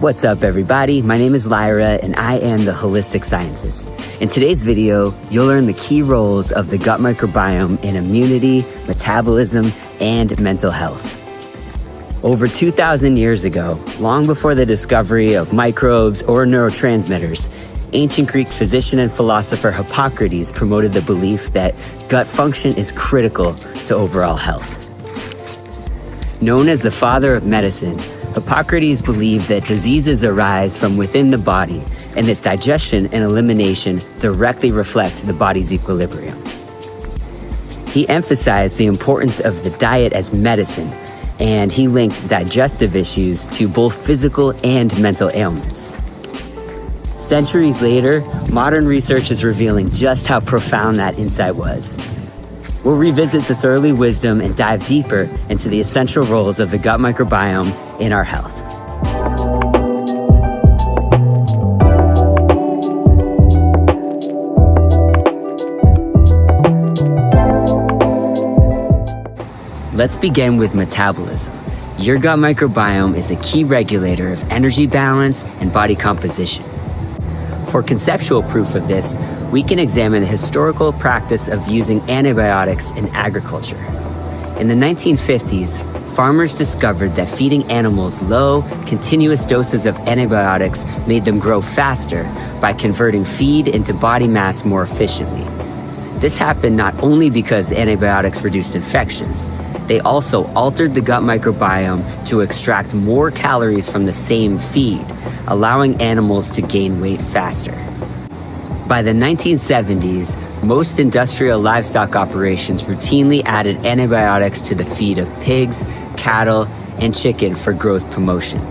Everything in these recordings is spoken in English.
What's up, everybody? My name is Lyra, and I am the Holistic Scientist. In today's video, you'll learn the key roles of the gut microbiome in immunity, metabolism, and mental health. Over 2,000 years ago, long before the discovery of microbes or neurotransmitters, ancient Greek physician and philosopher Hippocrates promoted the belief that gut function is critical to overall health. Known as the father of medicine, Hippocrates believed that diseases arise from within the body and that digestion and elimination directly reflect the body's equilibrium. He emphasized the importance of the diet as medicine, and he linked digestive issues to both physical and mental ailments. Centuries later, modern research is revealing just how profound that insight was. We'll revisit this early wisdom and dive deeper into the essential roles of the gut microbiome in our health. Let's begin with metabolism. Your gut microbiome is a key regulator of energy balance and body composition. For conceptual proof of this, we can examine the historical practice of using antibiotics in agriculture. In the 1950s, farmers discovered that feeding animals low, continuous doses of antibiotics made them grow faster by converting feed into body mass more efficiently. This happened not only because antibiotics reduced infections, they also altered the gut microbiome to extract more calories from the same feed, allowing animals to gain weight faster. By the 1970s, most industrial livestock operations routinely added antibiotics to the feed of pigs, cattle, and chicken for growth promotion.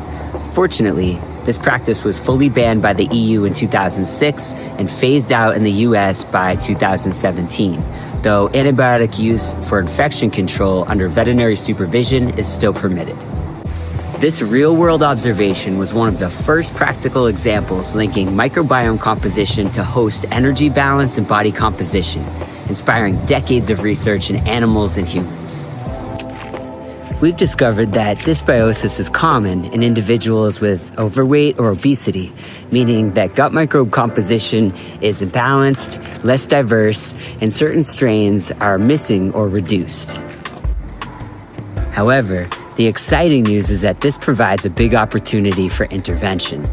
Fortunately, this practice was fully banned by the EU in 2006 and phased out in the US by 2017, though antibiotic use for infection control under veterinary supervision is still permitted. This real-world observation was one of the first practical examples linking microbiome composition to host energy balance and body composition, inspiring decades of research in animals and humans. We've discovered that dysbiosis is common in individuals with overweight or obesity, meaning that gut microbe composition is imbalanced, less diverse, and certain strains are missing or reduced. However, the exciting news is that this provides a big opportunity for intervention.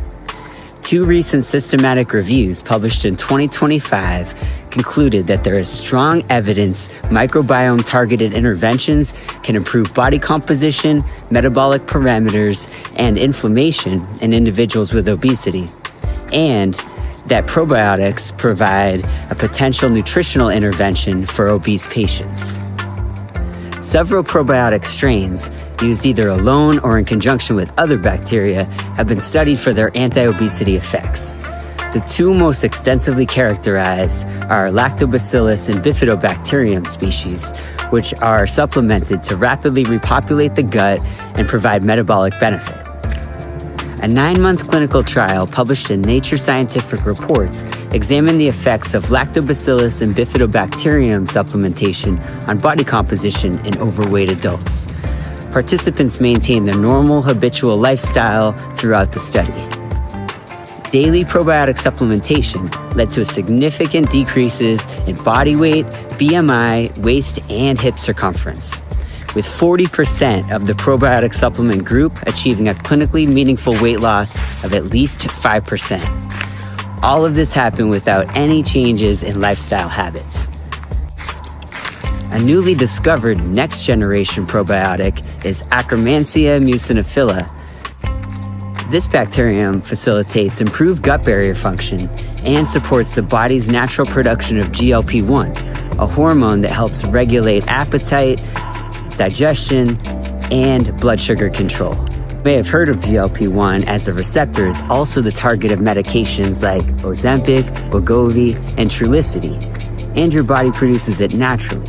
Two recent systematic reviews published in 2025 concluded that there is strong evidence microbiome-targeted interventions can improve body composition, metabolic parameters, and inflammation in individuals with obesity, and that probiotics provide a potential nutritional intervention for obese patients. Several probiotic strains, used either alone or in conjunction with other bacteria, have been studied for their anti-obesity effects. The two most extensively characterized are Lactobacillus and Bifidobacterium species, which are supplemented to rapidly repopulate the gut and provide metabolic benefit. A 9-month clinical trial published in Nature Scientific Reports examined the effects of Lactobacillus and Bifidobacterium supplementation on body composition in overweight adults. Participants maintained their normal habitual lifestyle throughout the study. Daily probiotic supplementation led to significant decreases in body weight, BMI, waist, and hip circumference, with 40% of the probiotic supplement group achieving a clinically meaningful weight loss of at least 5%. All of this happened without any changes in lifestyle habits. A newly discovered next-generation probiotic is Akkermansia muciniphila. This bacterium facilitates improved gut barrier function and supports the body's natural production of GLP-1, a hormone that helps regulate appetite, digestion, and blood sugar control. You may have heard of GLP-1 as the receptor is also the target of medications like Ozempic, Wegovy, and Trulicity, and your body produces it naturally,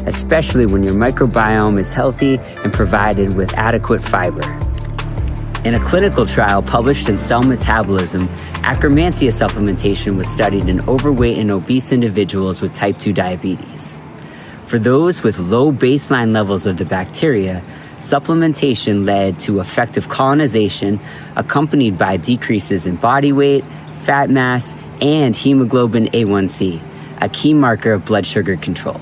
especially when your microbiome is healthy and provided with adequate fiber. In a clinical trial published in Cell Metabolism, Akkermansia supplementation was studied in overweight and obese individuals with type 2 diabetes. For those with low baseline levels of the bacteria, supplementation led to effective colonization, accompanied by decreases in body weight, fat mass, and hemoglobin A1C, a key marker of blood sugar control.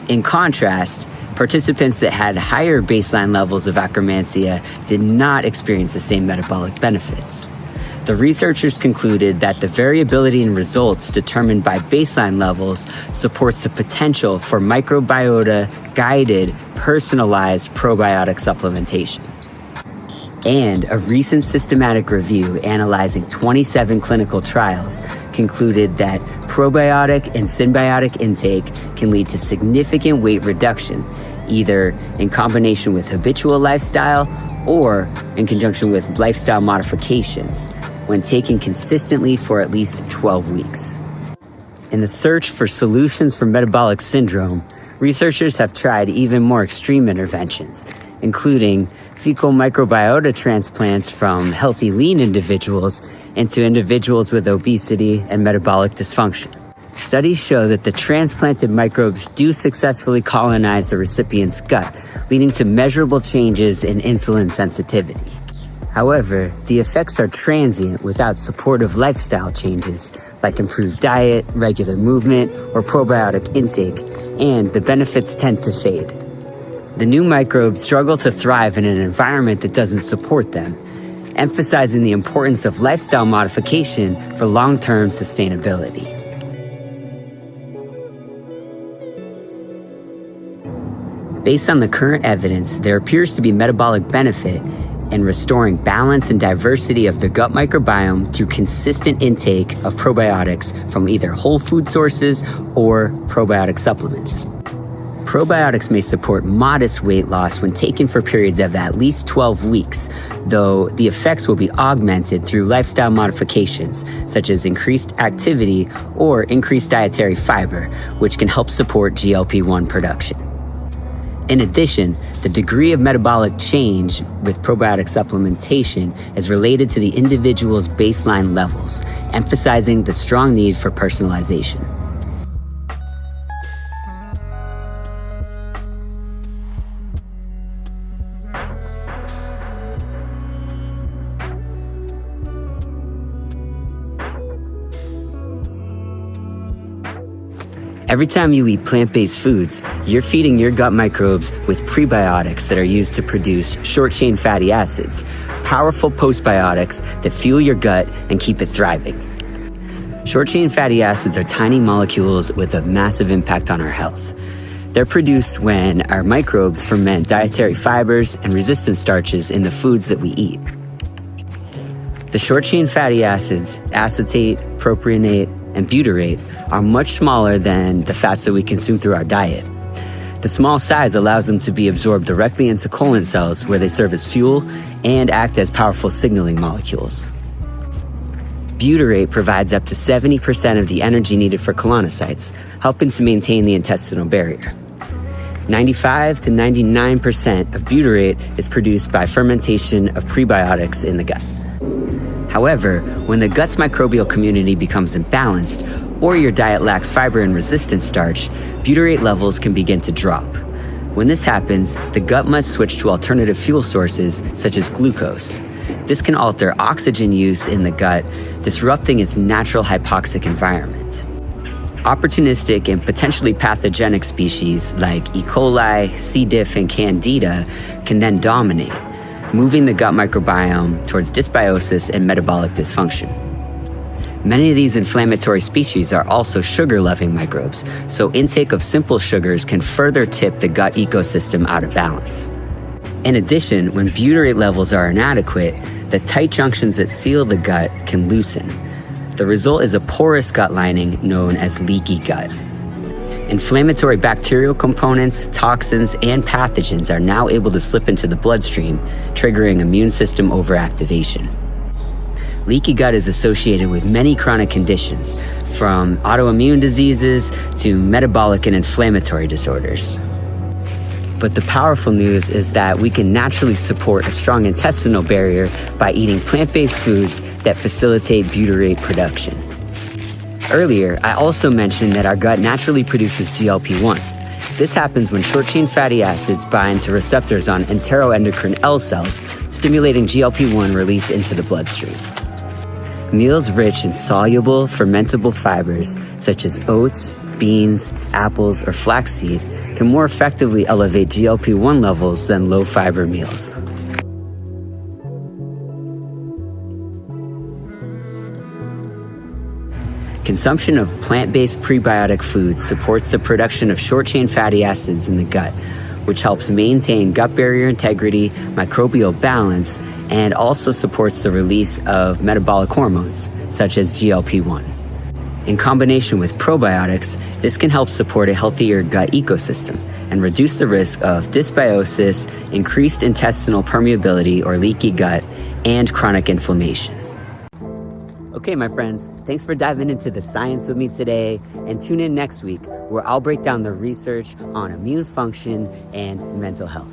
In contrast, participants that had higher baseline levels of Akkermansia did not experience the same metabolic benefits. The researchers concluded that the variability in results determined by baseline levels supports the potential for microbiota-guided, personalized probiotic supplementation. And a recent systematic review analyzing 27 clinical trials concluded that probiotic and symbiotic intake can lead to significant weight reduction, either in combination with habitual lifestyle or in conjunction with lifestyle modifications, when taken consistently for at least 12 weeks. In the search for solutions for metabolic syndrome, researchers have tried even more extreme interventions, including fecal microbiota transplants from healthy lean individuals into individuals with obesity and metabolic dysfunction. Studies show that the transplanted microbes do successfully colonize the recipient's gut, leading to measurable changes in insulin sensitivity. However, the effects are transient without supportive lifestyle changes like improved diet, regular movement, or probiotic intake, and the benefits tend to fade. The new microbes struggle to thrive in an environment that doesn't support them, emphasizing the importance of lifestyle modification for long-term sustainability. Based on the current evidence, there appears to be metabolic benefit in restoring balance and diversity of the gut microbiome through consistent intake of probiotics from either whole food sources or probiotic supplements. Probiotics may support modest weight loss when taken for periods of at least 12 weeks, though the effects will be augmented through lifestyle modifications, such as increased activity or increased dietary fiber, which can help support GLP-1 production. In addition, the degree of metabolic change with probiotic supplementation is related to the individual's baseline levels, emphasizing the strong need for personalization. Every time you eat plant-based foods, you're feeding your gut microbes with prebiotics that are used to produce short-chain fatty acids, powerful postbiotics that fuel your gut and keep it thriving. Short-chain fatty acids are tiny molecules with a massive impact on our health. They're produced when our microbes ferment dietary fibers and resistant starches in the foods that we eat. The short-chain fatty acids, acetate, propionate, and butyrate, are much smaller than the fats that we consume through our diet. The small size allows them to be absorbed directly into colon cells, where they serve as fuel and act as powerful signaling molecules. Butyrate provides up to 70% of the energy needed for colonocytes, helping to maintain the intestinal barrier. 95 to 99% of butyrate is produced by fermentation of prebiotics in the gut. However, when the gut's microbial community becomes imbalanced, or your diet lacks fiber and resistant starch, butyrate levels can begin to drop. When this happens, the gut must switch to alternative fuel sources, such as glucose. This can alter oxygen use in the gut, disrupting its natural hypoxic environment. Opportunistic and potentially pathogenic species like E. coli, C. diff, and Candida can then dominate, moving the gut microbiome towards dysbiosis and metabolic dysfunction. Many of these inflammatory species are also sugar-loving microbes, so intake of simple sugars can further tip the gut ecosystem out of balance. In addition, when butyrate levels are inadequate, the tight junctions that seal the gut can loosen. The result is a porous gut lining known as leaky gut. Inflammatory bacterial components, toxins, and pathogens are now able to slip into the bloodstream, triggering immune system overactivation. Leaky gut is associated with many chronic conditions, from autoimmune diseases to metabolic and inflammatory disorders. But the powerful news is that we can naturally support a strong intestinal barrier by eating plant-based foods that facilitate butyrate production. Earlier, I also mentioned that our gut naturally produces GLP-1. This happens when short-chain fatty acids bind to receptors on enteroendocrine L cells, stimulating GLP-1 release into the bloodstream. Meals rich in soluble, fermentable fibers, such as oats, beans, apples, or flaxseed, can more effectively elevate GLP-1 levels than low-fiber meals. Consumption of plant-based prebiotic foods supports the production of short-chain fatty acids in the gut, which helps maintain gut barrier integrity, microbial balance, and also supports the release of metabolic hormones, such as GLP-1. In combination with probiotics, this can help support a healthier gut ecosystem and reduce the risk of dysbiosis, increased intestinal permeability or leaky gut, and chronic inflammation. Okay, my friends, thanks for diving into the science with me today, and tune in next week where I'll break down the research on immune function and mental health.